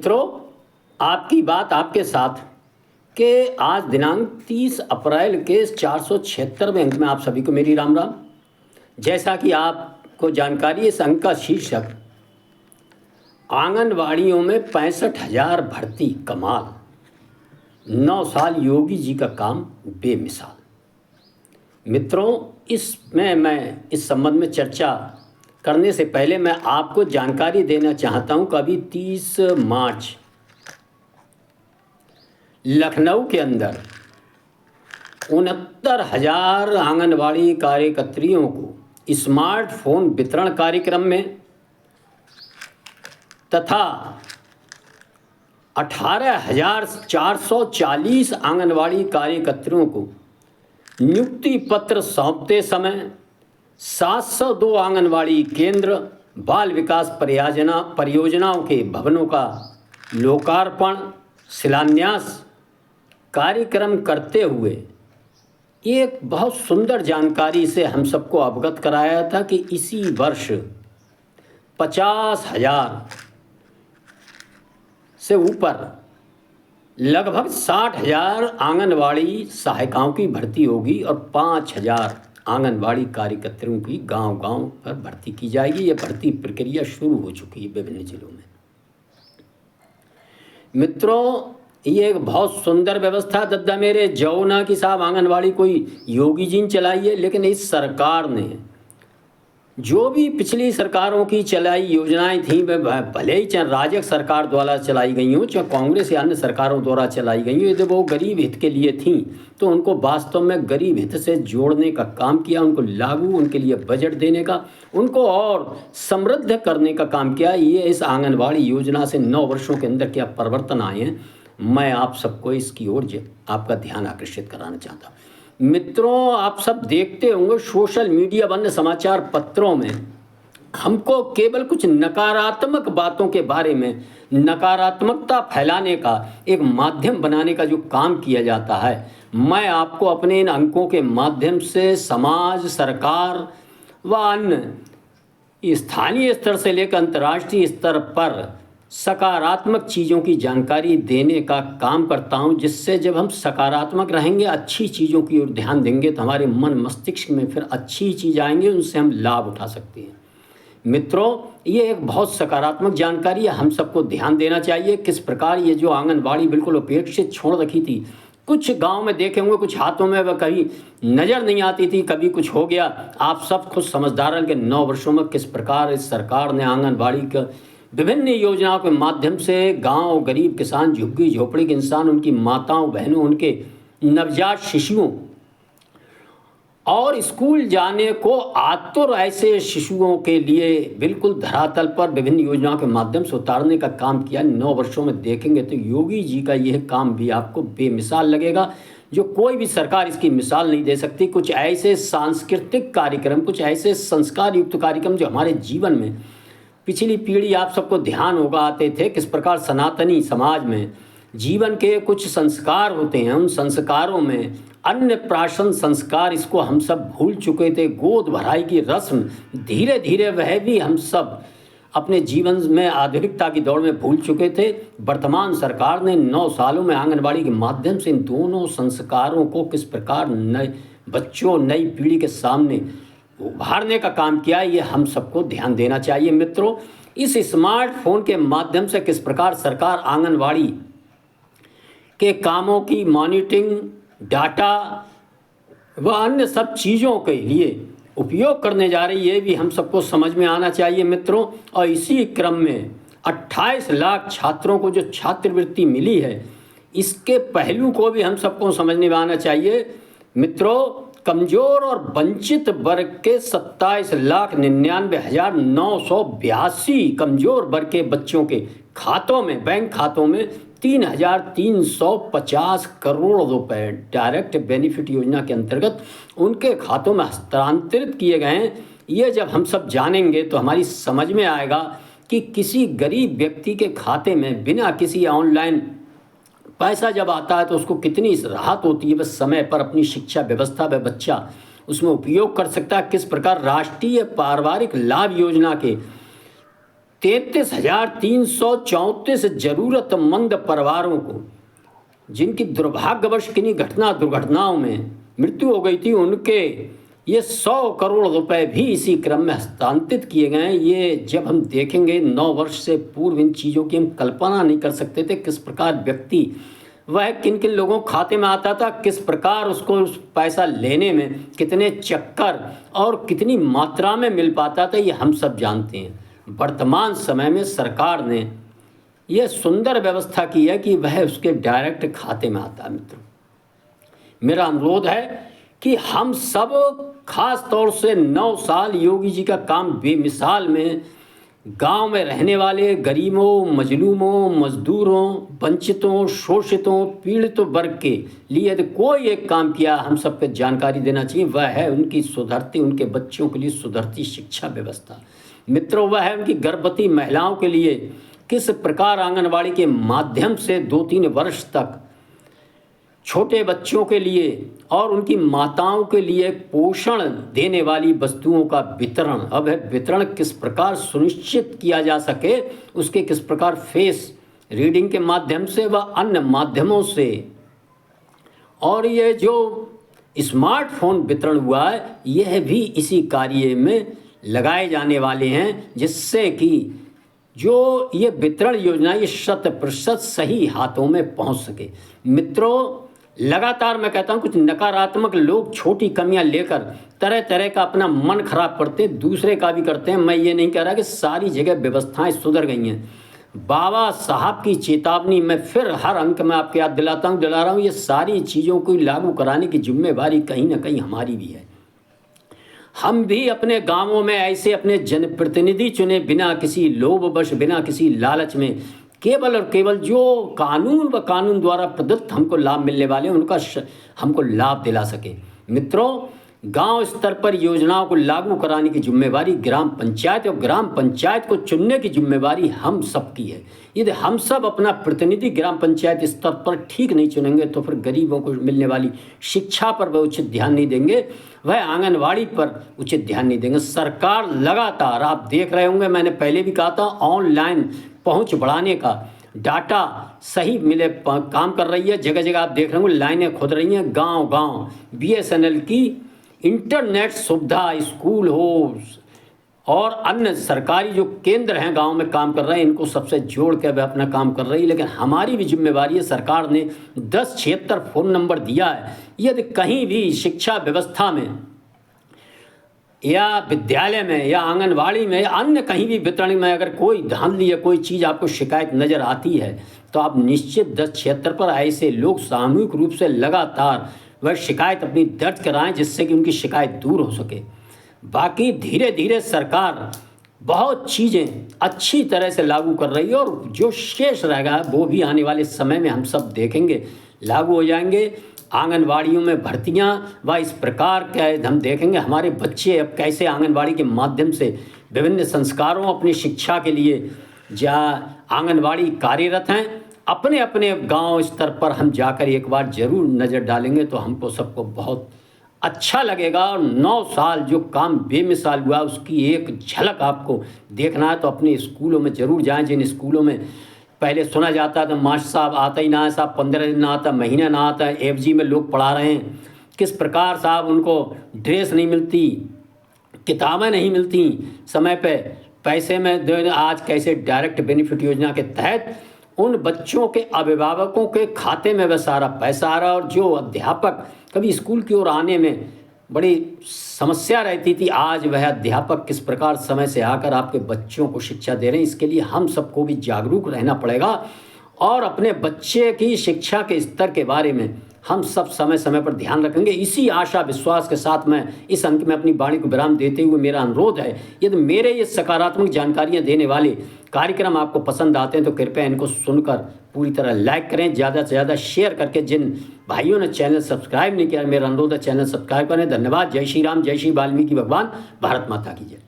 मित्रों, आपकी बात आपके साथ के आज दिनांक 30 अप्रैल के 476वें अंक में आप सभी को मेरी राम राम। जैसा कि आपको जानकारी है, इस अंक का शीर्षक आंगनवाड़ियों में 65,000 भर्ती कमाल, 9 साल योगी जी का काम बेमिसाल। मित्रों, इसमें मैं इस संबंध में चर्चा करने से पहले मैं आपको जानकारी देना चाहता हूं कि अभी 30 मार्च लखनऊ के अंदर 69,000 आंगनवाड़ी कार्यकर्तियों को स्मार्टफोन वितरण कार्यक्रम में तथा 18,440 आंगनवाड़ी कार्यकर्तियों को नियुक्ति पत्र सौंपते समय 702 आंगनवाड़ी केंद्र बाल विकास परियोजनाओं के भवनों का लोकार्पण शिलान्यास कार्यक्रम करते हुए एक बहुत सुंदर जानकारी से हम सबको अवगत कराया था कि इसी वर्ष 50,000 से ऊपर लगभग 60,000 आंगनवाड़ी सहायिकाओं की भर्ती होगी और 5,000 आंगनवाड़ी कार्यकर्ताओं की गांव-गांव पर भर्ती की जाएगी। ये भर्ती प्रक्रिया शुरू हो चुकी है विभिन्न जिलों में। मित्रों, ये एक बहुत सुंदर व्यवस्था दद्दा मेरे जौना की साहब आंगनवाड़ी कोई योगी जी ने चलाई है, लेकिन इस सरकार ने जो भी पिछली सरकारों की चलाई योजनाएं थीं, वह भले ही चाहे राजग सरकार द्वारा चलाई गई हों, चाहे कांग्रेस या अन्य सरकारों द्वारा चलाई गई हों, यदि वो गरीब हित के लिए थीं तो उनको वास्तव में गरीब हित से जोड़ने का काम किया, उनको लागू, उनके लिए बजट देने का, उनको और समृद्ध करने का काम किया। ये इस आंगनवाड़ी योजना से 9 वर्षों के अंदर क्या परिवर्तन आए हैं, मैं आप सबको इसकी ओर आपका ध्यान आकर्षित कराना चाहता हूँ। मित्रों, आप सब देखते होंगे सोशल मीडिया वन्य समाचार पत्रों में हमको केवल कुछ नकारात्मक बातों के बारे में नकारात्मकता फैलाने का एक माध्यम बनाने का जो काम किया जाता है, मैं आपको अपने इन अंकों के माध्यम से समाज, सरकार व अन्य स्थानीय स्तर से लेकर अंतर्राष्ट्रीय स्तर पर सकारात्मक चीज़ों की जानकारी देने का काम करता हूं, जिससे जब हम सकारात्मक रहेंगे, अच्छी चीज़ों की ओर ध्यान देंगे तो हमारे मन मस्तिष्क में फिर अच्छी चीज़ आएंगी, उनसे हम लाभ उठा सकते हैं। मित्रों, ये एक बहुत सकारात्मक जानकारी है, हम सबको ध्यान देना चाहिए। किस प्रकार ये जो आंगनबाड़ी बिल्कुल उपेक्षित छोड़ रखी थी, कुछ गांव में देखे होंगे, कुछ हाथों में वह कभी नज़र नहीं आती थी, कभी कुछ हो गया। आप सब खुद समझदार हैं कि 9 वर्षों में किस प्रकार इस सरकार ने आंगनबाड़ी का विभिन्न योजनाओं के माध्यम से गांव, गरीब किसान, झुग्गी झोपड़ी के इंसान, उनकी माताओं बहनों, उनके नवजात शिशुओं और स्कूल जाने को आतुर ऐसे शिशुओं के लिए बिल्कुल धरातल पर विभिन्न योजनाओं के माध्यम से उतारने का काम किया। 9 वर्षों में देखेंगे तो योगी जी का यह काम भी आपको बेमिसाल लगेगा, जो कोई भी सरकार इसकी मिसाल नहीं दे सकती। कुछ ऐसे सांस्कृतिक कार्यक्रम, कुछ ऐसे संस्कार युक्त कार्यक्रम जो हमारे जीवन में पिछली पीढ़ी, आप सबको ध्यान होगा, आते थे। किस प्रकार सनातनी समाज में जीवन के कुछ संस्कार होते हैं, उन संस्कारों में अन्य प्राशन संस्कार, इसको हम सब भूल चुके थे। गोद भराई की रस्म धीरे धीरे वह भी हम सब अपने जीवन में आधुनिकता की दौड़ में भूल चुके थे। वर्तमान सरकार ने 9 सालों में आंगनबाड़ी के माध्यम से इन दोनों संस्कारों को किस प्रकार नए बच्चों, नई पीढ़ी के सामने उभारने का काम किया, ये हम सबको ध्यान देना चाहिए। मित्रों, इस स्मार्टफोन के माध्यम से किस प्रकार सरकार आंगनवाड़ी के कामों की मॉनिटरिंग, डाटा व अन्य सब चीज़ों के लिए उपयोग करने जा रही है, ये भी हम सबको समझ में आना चाहिए मित्रों। और इसी क्रम में 28 लाख छात्रों को जो छात्रवृत्ति मिली है, इसके पहलू को भी हम सबको समझने में आना चाहिए। मित्रों, कमज़ोर और वंचित वर्ग के 27,99,982 कमज़ोर वर्ग के बच्चों के खातों में, बैंक खातों में 3,350 करोड़ रुपए डायरेक्ट बेनिफिट योजना के अंतर्गत उनके खातों में हस्तांतरित किए गए हैं। ये जब हम सब जानेंगे तो हमारी समझ में आएगा कि किसी गरीब व्यक्ति के खाते में बिना किसी ऑनलाइन पैसा जब आता है तो उसको कितनी राहत होती है। बस समय पर अपनी शिक्षा व्यवस्था व बच्चा उसमें उपयोग कर सकता है। किस प्रकार राष्ट्रीय पारिवारिक लाभ योजना के 33,334 जरूरतमंद परिवारों को, जिनकी दुर्भाग्यवश किन्हीं दुर्घटनाओं में मृत्यु हो गई थी, उनके ये 100 करोड़ रुपए भी इसी क्रम में हस्तांतरित किए गए हैं। ये जब हम देखेंगे 9 वर्ष से पूर्व इन चीज़ों की हम कल्पना नहीं कर सकते थे, किस प्रकार व्यक्ति वह किन किन लोगों खाते में आता था, किस प्रकार उसको उस पैसा लेने में कितने चक्कर और कितनी मात्रा में मिल पाता था, ये हम सब जानते हैं। वर्तमान समय में सरकार ने यह सुंदर व्यवस्था की है कि वह उसके डायरेक्ट खाते में आता है। मित्रों, मेरा अनुरोध है कि हम सब खास तौर से 9 साल योगी जी का काम बेमिसाल में गांव में रहने वाले गरीबों, मजलूमों, मजदूरों, वंचितों, शोषितों, पीड़ितों वर्ग के लिए यदि कोई एक काम किया हम सबको जानकारी देना चाहिए, वह है उनकी सुधरती, उनके बच्चों के लिए सुधरती शिक्षा व्यवस्था। मित्रों, वह है उनकी गर्भवती महिलाओं के लिए किस प्रकार आंगनवाड़ी के माध्यम से 2-3 वर्ष तक छोटे बच्चों के लिए और उनकी माताओं के लिए पोषण देने वाली वस्तुओं का वितरण, अब है वितरण किस प्रकार सुनिश्चित किया जा सके, उसके किस प्रकार फेस रीडिंग के माध्यम से व अन्य माध्यमों से, और ये जो स्मार्टफोन वितरण हुआ है यह भी इसी कार्य में लगाए जाने वाले हैं, जिससे कि जो ये वितरण योजना ये 100% सही हाथों में पहुंच सके। मित्रों, लगातार मैं कहता हूं कुछ नकारात्मक लोग छोटी कमियां लेकर तरह तरह का अपना मन खराब करते हैं, दूसरे का भी करते हैं। मैं ये नहीं कह रहा कि सारी जगह व्यवस्थाएं सुधर गई हैं। बाबा साहब की चेतावनी मैं फिर हर अंक में आपको याद दिला रहा हूँ, ये सारी चीज़ों को लागू कराने की जिम्मेवारी कहीं ना कहीं हमारी भी है। हम भी अपने गांवों में ऐसे अपने जनप्रतिनिधि चुने बिना किसी लोभवश, बिना किसी लालच में, केवल और केवल जो कानून व कानून द्वारा प्रदत्त हमको लाभ मिलने वाले उनका हमको लाभ दिला सके। मित्रों, गांव स्तर पर योजनाओं को लागू कराने की जिम्मेवारी ग्राम पंचायत और ग्राम पंचायत को चुनने की जिम्मेवारी हम सब की है। यदि हम सब अपना प्रतिनिधि ग्राम पंचायत स्तर पर ठीक नहीं चुनेंगे तो फिर गरीबों को मिलने वाली शिक्षा पर वह उचित ध्यान नहीं देंगे, वह आंगनवाड़ी पर उचित ध्यान नहीं देंगे। सरकार लगातार, आप देख रहे होंगे, मैंने पहले भी कहा था, ऑनलाइन पहुंच बढ़ाने का डाटा सही मिले काम कर रही है। जगह जगह आप देख रहे होंगे लाइनें खुद रही हैं। गांव गांव BSNL की इंटरनेट सुविधा, स्कूल हो और अन्य सरकारी जो केंद्र हैं गांव में काम कर रहे हैं, इनको सबसे जोड़ के वह अपना काम कर रही है। लेकिन हमारी भी जिम्मेवारी है, सरकार ने 1076 फ़ोन नंबर दिया है। यदि कहीं भी शिक्षा व्यवस्था में या विद्यालय में या आंगनवाड़ी में या अन्य कहीं भी वितरण में अगर कोई धांधली या कोई चीज़ आपको शिकायत नज़र आती है तो आप निश्चित 1076 पर ऐसे लोग सामूहिक रूप से लगातार वह शिकायत अपनी दर्ज कराएं, जिससे कि उनकी शिकायत दूर हो सके। बाकी धीरे धीरे सरकार बहुत चीज़ें अच्छी तरह से लागू कर रही है और जो शेष रहेगा वो भी आने वाले समय में हम सब देखेंगे लागू हो जाएंगे। आंगनवाड़ियों में भर्तियां व इस प्रकार के हम देखेंगे हमारे बच्चे अब कैसे आंगनवाड़ी के माध्यम से विभिन्न संस्कारों अपनी शिक्षा के लिए जहाँ आंगनवाड़ी कार्यरत हैं। अपने अपने गांव स्तर पर हम जाकर एक बार ज़रूर नज़र डालेंगे तो हमको सबको बहुत अच्छा लगेगा। और 9 साल जो काम बेमिसाल हुआ उसकी एक झलक आपको देखना है तो अपने स्कूलों में ज़रूर जाएं। जिन स्कूलों में पहले सुना जाता था मास्टर साहब आता ही ना है, साहब 15 दिन ना आता, महीना ना आता, FG में लोग पढ़ा रहे हैं, किस प्रकार साहब उनको ड्रेस नहीं मिलती, किताबें नहीं मिलती समय पे, पैसे में आज कैसे डायरेक्ट बेनिफिट योजना के तहत उन बच्चों के अभिभावकों के खाते में वह सारा पैसा आ रहा। और जो अध्यापक कभी स्कूल की ओर आने में बड़ी समस्या रहती थी, आज वह अध्यापक किस प्रकार समय से आकर आपके बच्चों को शिक्षा दे रहे हैं। इसके लिए हम सबको भी जागरूक रहना पड़ेगा और अपने बच्चे की शिक्षा के स्तर के बारे में हम सब समय समय पर ध्यान रखेंगे। इसी आशा विश्वास के साथ मैं इस अंक में अपनी वाणी को विराम देते हुए मेरा अनुरोध है, यदि मेरे ये सकारात्मक जानकारियाँ देने वाले कार्यक्रम आपको पसंद आते हैं तो कृपया इनको सुनकर पूरी तरह लाइक करें, ज़्यादा से ज़्यादा शेयर करके। जिन भाइयों ने चैनल सब्सक्राइब नहीं किया, मेरा अनुरोध है चैनल सब्सक्राइब करें। धन्यवाद। जय श्री राम, जय श्री वाल्मीकि भगवान, भारत माता की जय।